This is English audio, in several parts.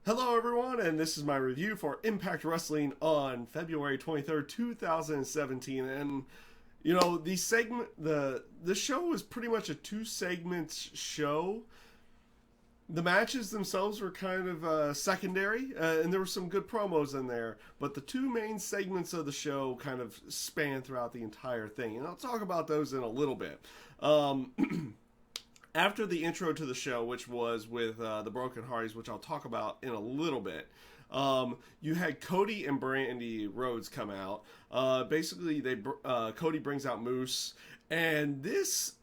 Hello everyone, and this is my review for Impact Wrestling on February 23rd, 2017. And the show was pretty much a two-segment show. The matches themselves were kind of secondary, and there were some good promos in there. But the two main segments of the show kind of span throughout the entire thing, and I'll talk about those in a little bit. After the intro to the show, which was with the Broken Hardys, which I'll talk about in a little bit, you had Cody and Brandy Rhodes come out. Basically, Cody brings out Moose, and this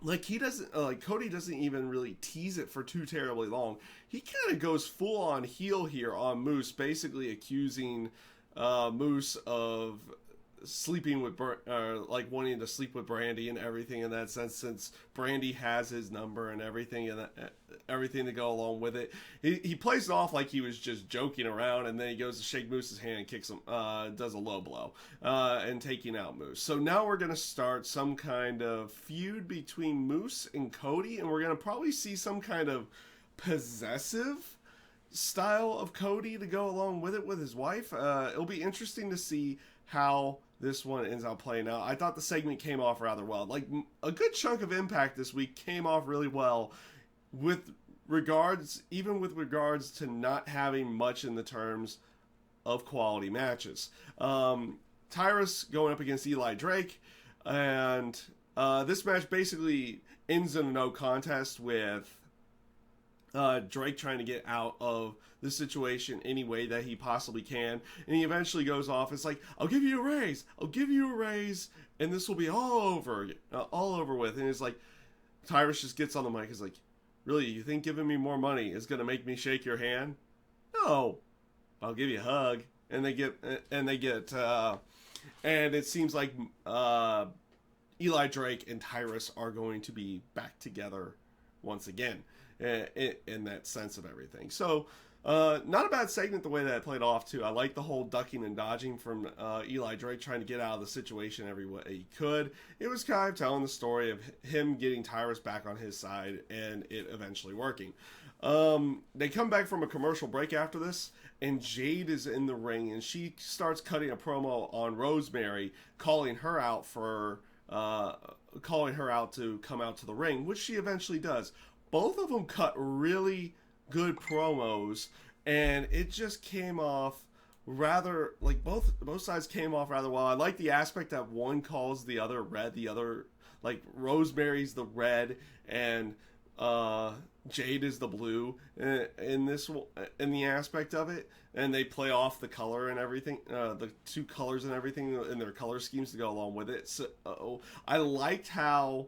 Cody doesn't even really tease it for too terribly long. He kind of goes full on heel here on Moose, basically accusing Moose of sleeping with wanting to sleep with Brandy and everything in that sense, since Brandy has his number and everything, and everything to go along with it. He plays it off like he was just joking around, and then he goes to shake Moose's hand and kicks him, does a low blow, and taking out Moose. So now we're going to start some kind of feud between Moose and Cody, and we're going to probably see some kind of possessive style of Cody to go along with it with his wife. It'll be interesting to see how this one ends up playing out. I thought the segment came off rather well. Like, a good chunk of Impact this week came off really well, with regards to not having much in the terms of quality matches. Tyrus going up against Eli Drake, and this match basically ends in a no contest with Drake trying to get out of the situation any way that he possibly can, and he eventually goes off. It's like, I'll give you a raise, and this will be all over with. And it's like, Tyrus just gets on the mic. He's like, really, you think giving me more money is gonna make me shake your hand? No, I'll give you a hug. And it seems like Eli Drake and Tyrus are going to be back together once again, in that sense of everything. So not a bad segment the way that it played off too. I like the whole ducking and dodging from Eli Drake trying to get out of the situation every way he could. It was kind of telling the story of him getting Tyrus back on his side and it eventually working. They come back from a commercial break after this, and Jade is in the ring, and she starts cutting a promo on Rosemary, calling her out to come out to the ring, which she eventually does. Both of them cut really good promos, and it just came off rather, like, both sides came off rather well. I like the aspect that one calls the other red, the other, like, Rosemary's the red, and Jade is the blue in the aspect of it, and they play off the color and everything, the two colors and everything in their color schemes to go along with it. So I liked how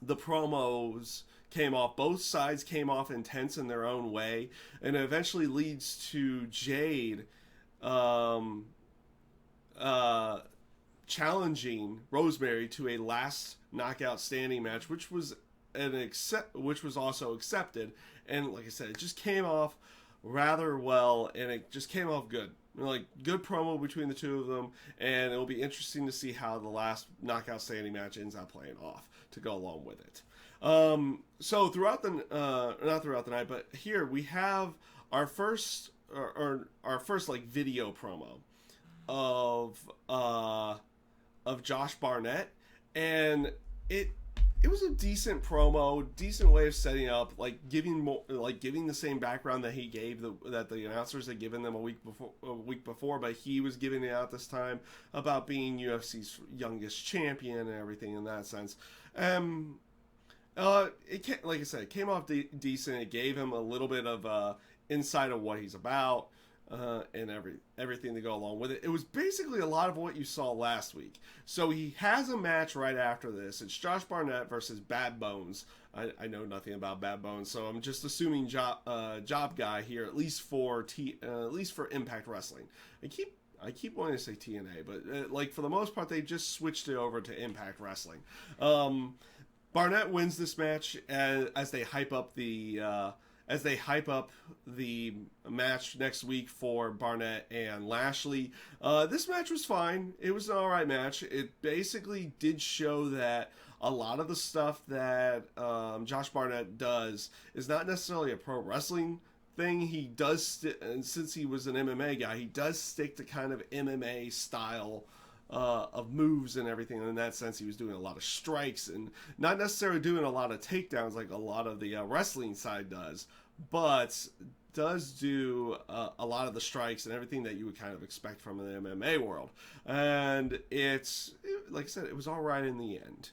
the promos came off. Both sides came off intense in their own way, and it eventually leads to Jade challenging Rosemary to a last knockout standing match, which was also accepted. And like I said, it just came off rather well, and it just came off good. Like, good promo between the two of them, and it'll be interesting to see how the last knockout standing match ends up playing off to go along with it. So throughout the not throughout the night, but here we have our first like video promo of Josh Barnett, and it was a decent promo, decent way of setting up, like giving the same background that he gave that the announcers had given them a week before, but he was giving it out this time about being UFC's youngest champion and everything in that sense. Like I said, it came off decent. It gave him a little bit of insight of what he's about, and everything to go along with it. It was basically a lot of what you saw last week. So he has a match right after this. It's Josh Barnett versus Bad Bones. I know nothing about Bad Bones, so I'm just assuming job guy here, at least for Impact Wrestling. I keep wanting to say TNA, but like, for the most part, they just switched it over to Impact Wrestling. Barnett wins this match as they hype up the match next week for Barnett and Lashley. This match was fine. It was an alright match. It basically did show that a lot of the stuff that Josh Barnett does is not necessarily a pro wrestling thing, he does, and since he was an MMA guy, he does stick to kind of MMA style of moves and everything. And in that sense, he was doing a lot of strikes and not necessarily doing a lot of takedowns like a lot of the wrestling side does, but does do a lot of the strikes and everything that you would kind of expect from an MMA world. And like I said, it was all right in the end.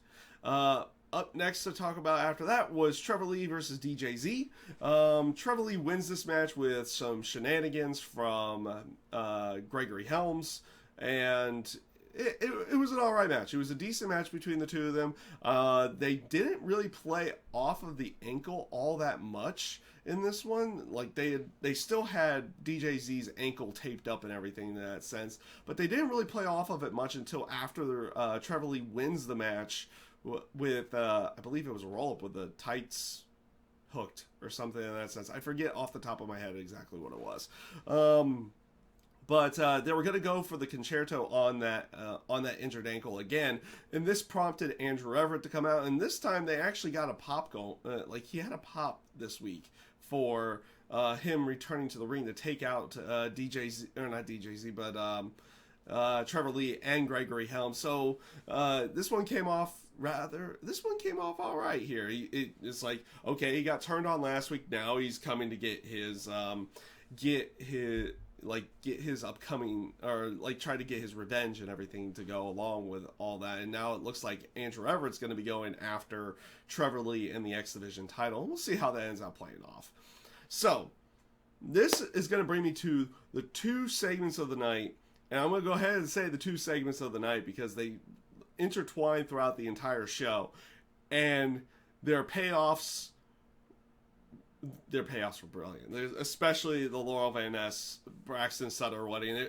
Up next to talk about after that was Trevor Lee versus DJZ. Trevor Lee wins this match with some shenanigans from Gregory Helms, and it was an alright match. It was a decent match between the two of them. They didn't really play off of the ankle all that much in this one. Like they still had DJZ's ankle taped up and everything in that sense, but they didn't really play off of it much until after Trevor Lee wins the match with I believe it was a roll-up with the tights hooked or something in that sense. I forget off the top of my head exactly what it was. But they were going to go for the concerto on that injured ankle again, and this prompted Andrew Everett to come out. And this time they actually got a pop going. Like he had a pop this week for him returning to the ring to take out DJZ, or not DJZ, but Trevor Lee and Gregory Helms. So this one came off all right here. It's like, okay, he got turned on last week. Now he's coming to get his upcoming, or like try to get his revenge and everything to go along with all that. And now it looks like Andrew Everett's going to be going after Trevor Lee in the X Division title. And we'll see how that ends up playing off. So this is going to bring me to the two segments of the night. And I'm going to go ahead and say the two segments of the night because they intertwine throughout the entire show. And their payoffs were brilliant. Especially the Laurel Van Ness, Braxton Sutter wedding.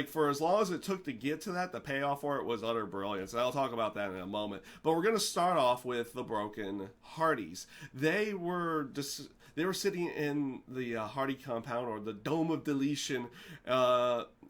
For as long as it took to get to that, the payoff for it was utter brilliance. And I'll talk about that in a moment. But we're going to start off with the Broken Hardys. They were sitting in the Hardy compound, or the Dome of Deletion,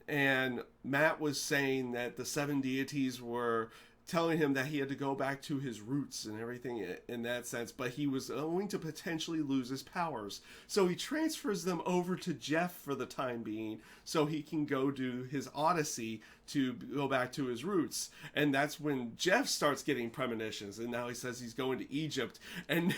and Matt was saying that the seven deities were telling him that he had to go back to his roots and everything in that sense, but he was going to potentially lose his powers. So he transfers them over to Jeff for the time being so he can go do his odyssey to go back to his roots. And that's when Jeff starts getting premonitions, and now he says he's going to Egypt, and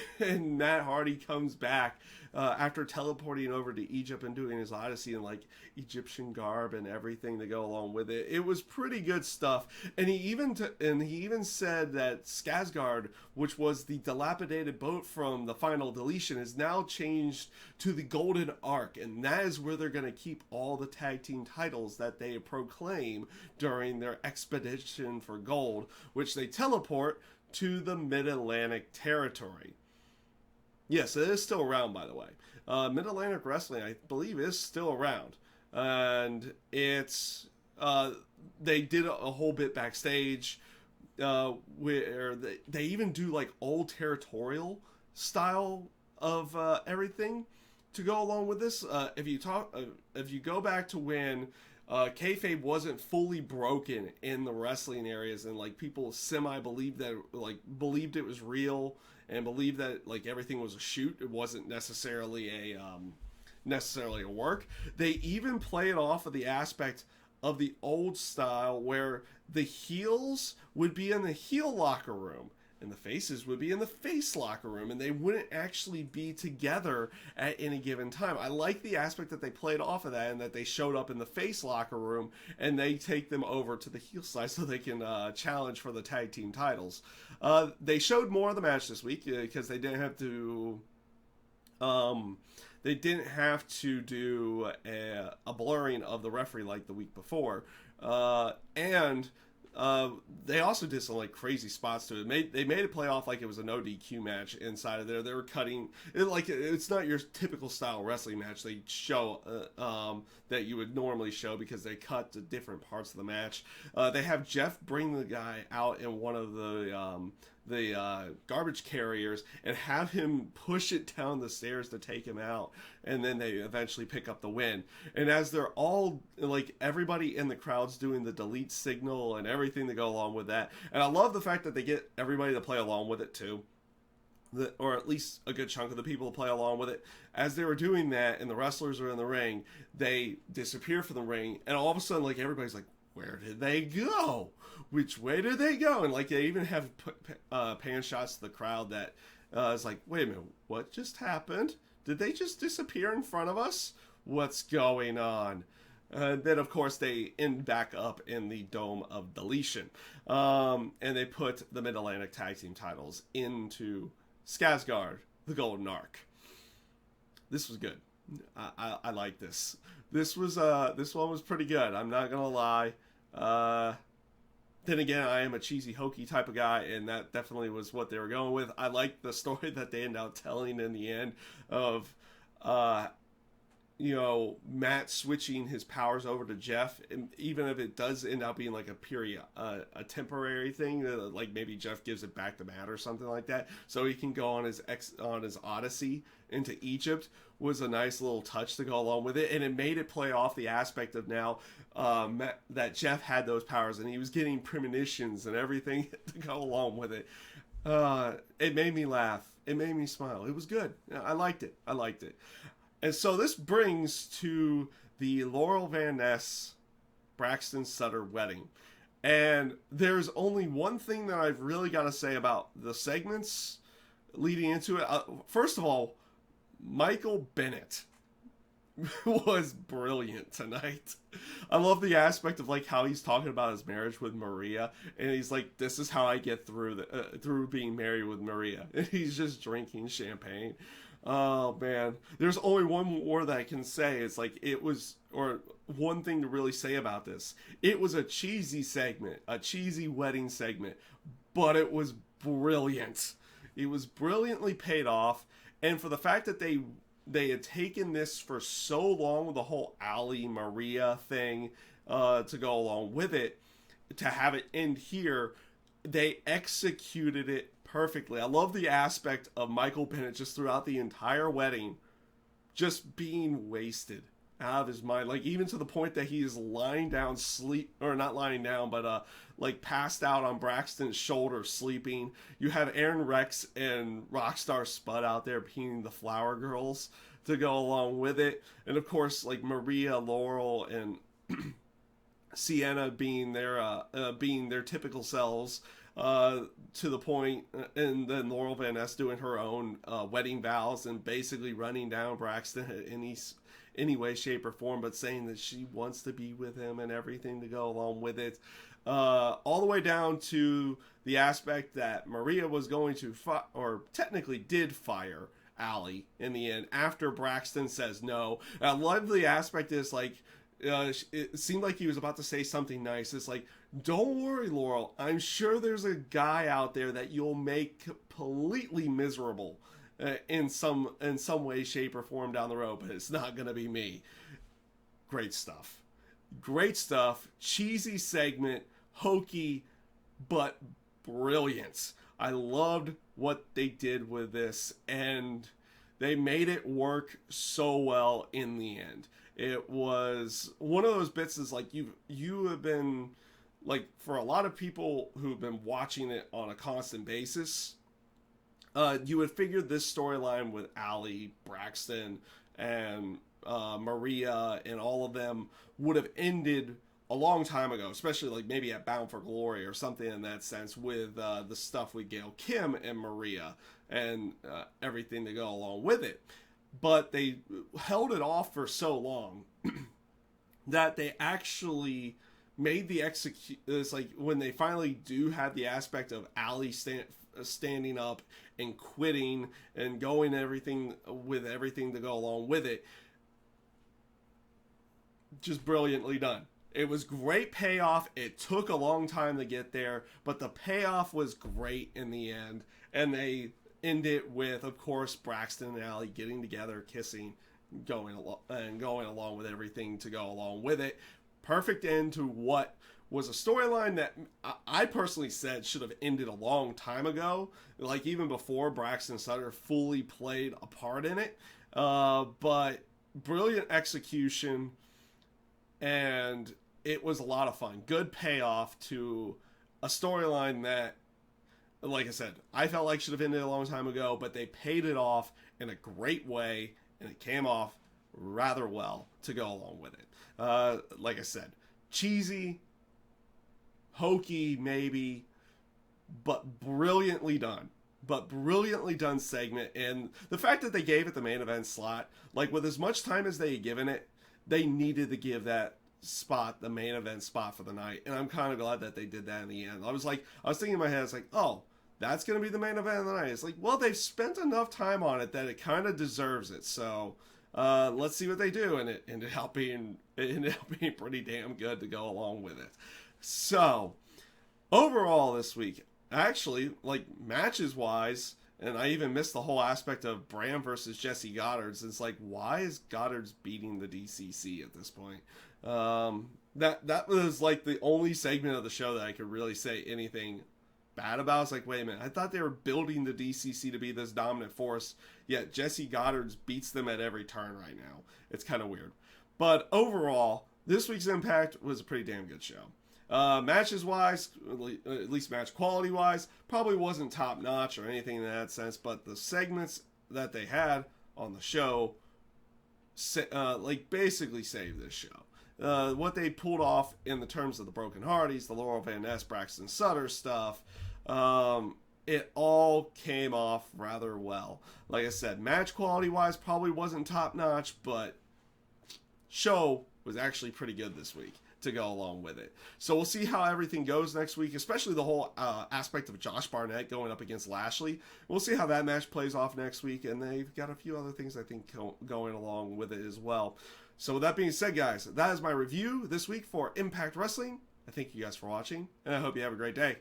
Matt Hardy comes back after teleporting over to Egypt and doing his odyssey in like Egyptian garb and everything to go along with it. It was pretty good stuff. And he even said that Skarsgård, which was the dilapidated boat from the final deletion, is now changed to the Golden Ark, and that is where they're going to keep all the tag team titles that they proclaim during their expedition for gold, which they teleport to the Mid-Atlantic territory. Yes, it is still around, by the way. Mid-Atlantic Wrestling, I believe, is still around. And it's... they did a whole bit backstage where they even do, like, old territorial style of everything to go along with this. If you go back to when kayfabe wasn't fully broken in the wrestling areas, and, like, people believed it was real, and believed that like everything was a shoot, it wasn't necessarily a work. They even play it off of the aspect of the old style where the heels would be in the heel locker room and the faces would be in the face locker room, and they wouldn't actually be together at any given time. I like the aspect that they played off of that, and that they showed up in the face locker room and they take them over to the heel side so they can challenge for the tag team titles. They showed more of the match this week because they didn't have to do a blurring of the referee like the week before, and they also did some like crazy spots to it. They made it play off like it was a no DQ match inside of there. They were cutting it like it's not your typical style wrestling match. They show that you would normally show because they cut to different parts of the match. They have Jeff bring the guy out in one of the garbage carriers and have him push it down the stairs to take him out, and then they eventually pick up the win. And as they're all like, everybody in the crowd's doing the delete signal and everything to go along with that, and I love the fact that they get everybody to play along with it too. or at least a good chunk of the people to play along with it. As they were doing that and the wrestlers are in the ring, they disappear from the ring, and all of a sudden, like, everybody's like, where did they go? Which way did they go? And like, they even have pan shots to the crowd that is like, wait a minute, what just happened? Did they just disappear in front of us? What's going on? Then, of course, they end back up in the Dome of Deletion. And they put the Mid-Atlantic Tag Team titles into Skarsgård, the Golden Ark. This was good. I like this. This one was pretty good. I'm not gonna lie. Then again, I am a cheesy, hokey type of guy, and that definitely was what they were going with. I like the story that they end up telling in the end of, Matt switching his powers over to Jeff, and even if it does end up being like a temporary thing, like maybe Jeff gives it back to Matt or something like that, so he can go on his odyssey into Egypt, was a nice little touch to go along with it, and it made it play off the aspect of now that Jeff had those powers and he was getting premonitions and everything to go along with it. It made me laugh. It made me smile. It was good. I liked it. And so this brings to the Laurel Van Ness Braxton Sutter wedding. And there's only one thing that I've really got to say about the segments leading into it. First of all, Michael Bennett was brilliant tonight. I love the aspect of like how he's talking about his marriage with Maria, and he's like, "This is how I get through through being married with Maria," and he's just drinking champagne. Oh man, there's only one more that I can say. It's like one thing to really say about this. It was a cheesy segment, a cheesy wedding segment, but it was brilliant. It was brilliantly paid off, and for the fact that they had taken this for so long with the whole Ali Maria thing to go along with it, to have it end here, they executed it perfectly. I love the aspect of Michael Bennett just throughout the entire wedding just being wasted out of his mind, like even to the point that he is lying down not lying down, but like passed out on Braxton's shoulder sleeping. You have Aaron Rex and Rockstar Spud out there being the flower girls to go along with it, and of course like Maria, Laurel, and Sienna being their typical selves to the point, and then Laurel Van Ness doing her own wedding vows and basically running down Braxton in any way, shape, or form, but saying that she wants to be with him and everything to go along with it. All the way down to the aspect that Maria was going to or technically did fire Ali in the end after Braxton says no. And I love the aspect is like, it seemed like he was about to say something nice. It's like, don't worry, Laurel. I'm sure there's a guy out there that you'll make completely miserable in some way, shape, or form down the road, but it's not going to be me. Great stuff. Cheesy segment, hokey, but brilliant. I loved what they did with this, and they made it work so well in the end. It was one of those bits is like you have been, like, for a lot of people who've been watching it on a constant basis, you would figure this storyline with Ali, Braxton, and Maria, and all of them would have ended a long time ago, especially like maybe at Bound for Glory or something in that sense, with the stuff with Gail Kim and Maria and everything to go along with it. But they held it off for so long that they actually made the it's like when they finally do have the aspect of Ali standing up and quitting and going everything to go along with it, just brilliantly done. It was great payoff. It took a long time to get there, but the payoff was great in the end. And they end it with, of course, Braxton and Ali getting together, kissing, going along with everything to go along with it. Perfect end to what was a storyline that I personally said should have ended a long time ago, like even before Braxton Sutter fully played a part in it. But brilliant execution, and it was a lot of fun. Good payoff to a storyline that like I said, I felt like should have ended a long time ago, but they paid it off in a great way, and it came off rather well to go along with it. Like I said, cheesy, hokey maybe, but brilliantly done. But brilliantly done segment, and the fact that they gave it the main event slot, like with as much time as they had given it, they needed to give that spot the main event spot for the night, and I'm kind of glad that they did that in the end. I was thinking in my head, it's like, oh, that's going to be the main event of the night. It's like, well, they've spent enough time on it that it kind of deserves it. So let's see what they do, and it ended up being pretty damn good to go along with it. So overall this week, actually, like matches wise, and I even missed the whole aspect of Bram versus Jesse Goddard's. It's like, why is Goddard's beating the DCC at this point? That was like the only segment of the show that I could really say anything bad about. It's like, wait a minute, I thought they were building the DCC to be this dominant force, yet Jesse Goddard's beats them at every turn right now. It's kind of weird. But overall, this week's Impact was a pretty damn good show. Matches wise, at least match quality wise, probably wasn't top notch or anything in that sense, but the segments that they had on the show, like basically saved this show. What they pulled off in the terms of the Broken Hardys, the Laurel Van Ness, Braxton Sutter stuff, it all came off rather well. Like I said, match quality wise probably wasn't top notch, but show was actually pretty good this week to go along with it. So we'll see how everything goes next week, especially the whole aspect of Josh Barnett going up against Lashley. We'll see how that match plays off next week, and they've got a few other things I think going along with it as well. So with that being said, guys, that is my review this week for Impact Wrestling. I thank you guys for watching, and I hope you have a great day.